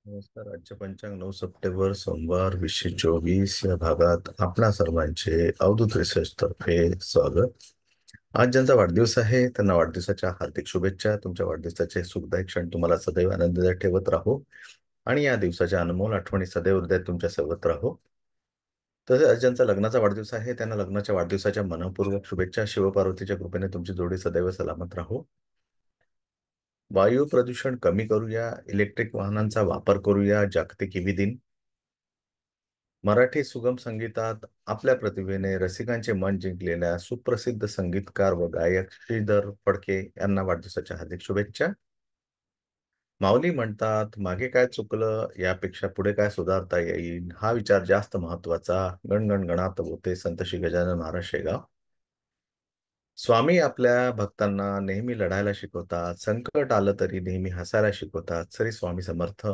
नमस्कार. आजचे पंचांग 9 सप्टेंबर सोमवार 2024 या भागात आपणा सर्वांचे अवधूत रिसर्च तर्फे स्वागत. आज ज्यांचा वाढदिवस आहे त्यांना वाढदिवसाच्या हार्दिक शुभेच्छा. तुमच्या वाढदिवसाचे सुखदायक क्षण तुम्हाला सदैव आनंददायक ठेवत राहो आणि या दिवसाच्या अनमोल आठवणी सदैव हृदयात तुमच्या सोबत राहो. तसेच आज ज्यांचा लग्नाचा वाढदिवस आहे त्यांना लग्नाच्या वाढदिवसाच्या मनपूर्वक शुभेच्छा. शिवपार्वतीच्या कृपेने तुमची जोडी सदैव सलामत राहो. वायू प्रदूषण कमी करूया, इलेक्ट्रिक वाहनांचा वापर करूया. जागतिक ईव्ही दिन. मराठी सुगम संगीतात आपल्या प्रतिभेने रसिकांचे मन जिंकलेल्या सुप्रसिद्ध संगीतकार व गायक श्रीधर फडके यांना वाढदिवसाच्या हार्दिक शुभेच्छा. माऊली म्हणतात, मागे काय चुकलं यापेक्षा पुढे काय सुधारता येईल हा विचार जास्त महत्वाचा. गणगण गणात होते संत श्री गजानन महाराज शेगाव. स्वामी आपल्या भक्तांना नेहमी लढायला शिकवतात, संकट आलं तरी नेहमी हसायला शिकवतात. श्री स्वामी समर्थ.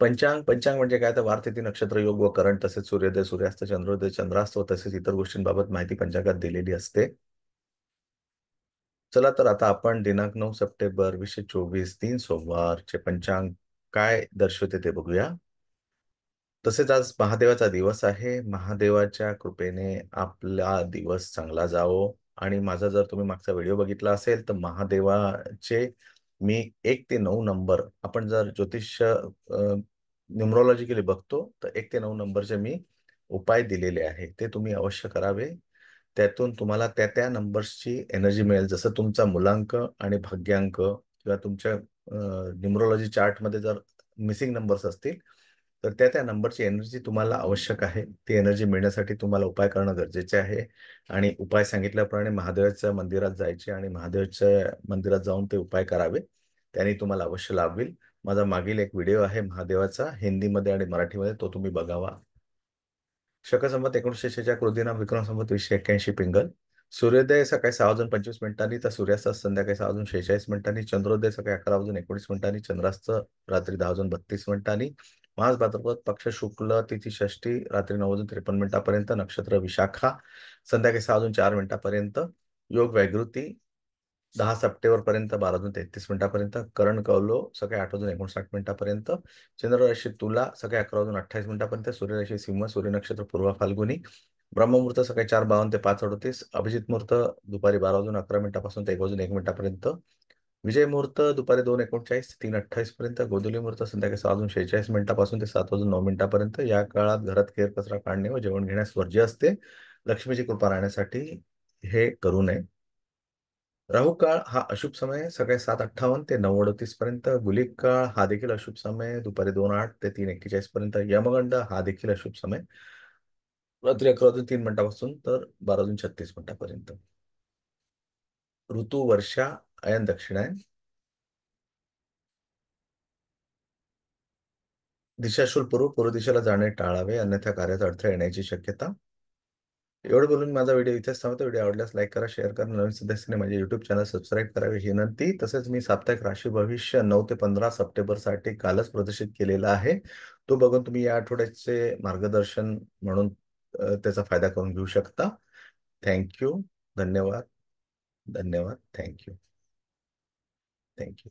पंचांग पंचांग म्हणजे काय तर वार तिथी नक्षत्र योग व करण तसेच सूर्योदय सूर्यास्त चंद्रोदय चंद्रास्त व तसेच इतर गोष्टींबाबत माहिती पंचांगात दिलेली असते. चला तर आता आपण दिनांक 9 सप्टेंबर 2024 दिन सोमवारचे पंचांग काय दर्शवते ते बघूया. तसेच आज महादेवाचा दिवस आहे. महादेवाच्या कृपेने आपला दिवस चांगला जावो. आणि माझा जर तुम्ही मागचा व्हिडिओ बघितला असेल तर महादेवाचे मी 1 ते 9 नंबर आपण जर ज्योतिष न्युमरोलॉजिकली बघतो तर 1 ते 9 नंबरचे मी उपाय दिलेले आहे, ते तुम्ही अवश्य करावे. त्यातून तुम्हाला त्या त्या नंबर्सची एनर्जी मिळेल. जसं तुमचा मुलांक आणि भाग्यांक किंवा तुमच्या न्युमरोलॉजी चार्टमध्ये जर मिसिंग नंबर्स असतील तर त्या त्या नंबरची एनर्जी तुम्हाला आवश्यक आहे. ती एनर्जी मिळण्यासाठी तुम्हाला उपाय करणं गरजेचे आहे. आणि उपाय सांगितल्याप्रमाणे महादेवाच्या मंदिरात जायचे आणि महादेवाच्या मंदिरात जाऊन ते उपाय करावे. त्याने तुम्हाला अवश्य लाभ होईल. माझा मागील एक व्हिडिओ आहे महादेवाचा, हिंदीमध्ये आणि मराठीमध्ये, तो तुम्ही बघावा. शक संवत 1946 कृदिनाम विक्रम संवत 2081 पिंगल. सूर्योदय सकाळी 6:25 तर सूर्यास्त संध्याकाळी 6:46. चंद्रोदय सकाळी 11:19 चंद्रास्त रात्री 10:32. मास भाद्रपद पक्ष शुक्ल तिथी षष्ठी रात्री 9:53 नक्षत्र विशाखा संध्याकाळी 6:04 योग वैगृती 10 सप्टेंबर पर्यंत 12:33 करण कौलो सकाळी 8:59 चंद्र राशी तुला सकाळी 11:28 सूर्यराशी सिंह सूर्य नक्षत्र पूर्व फाल्गुनी. ब्रह्ममुहूर्त सकाळी 4:52 ते 5:38. अभिजित मुहूर्त दुपारी 12:11 पासून ते 1:01 विजय मुहूर्त दुपारी 2:39 ते 3:28 गोधुली मुहूर्त संध्याकाळी 6:46 पासून ते 7:09 या काळात घरात केर कचरा काढणे व जेवण घेण्यास वर्ज्य असते. लक्ष्मीची कृपा राहण्यासाठी हे करू नये. राहू काळ हा अशुभ समय सकाळी 7:58 ते 9:38. गुलिक काळ हा देखील अशुभ समय दुपारी 2:08 ते 3:41. यमगंड हा देखील अशुभ समय रात्री 11:03 तर 12:36. ऋतू वर्षा अयन दक्षिणायन. दिशाशूल पूर्व दिशेला जाणे टाळावे अन्यथा कार्यात अडथळे येण्याची शक्यता. एवढं बोलून माझा व्हिडिओ इथेच थांबतो. व्हिडिओ आवडल्यास लाईक करा, शेअर करा. नवीन सदस्याने माझे युट्यूब चॅनल सबस्क्राईब करावे ही विनंती. तसेच मी साप्ताहिक राशी भविष्य 9 ते 15 सप्टेंबर कालच प्रदर्शित केलेला आहे. तो बघून तुम्ही या आठवड्याचे मार्गदर्शन म्हणून त्याचा फायदा करून घेऊ शकता. थँक्यू. धन्यवाद. धन्यवाद. थँक्यू. थँक्यू.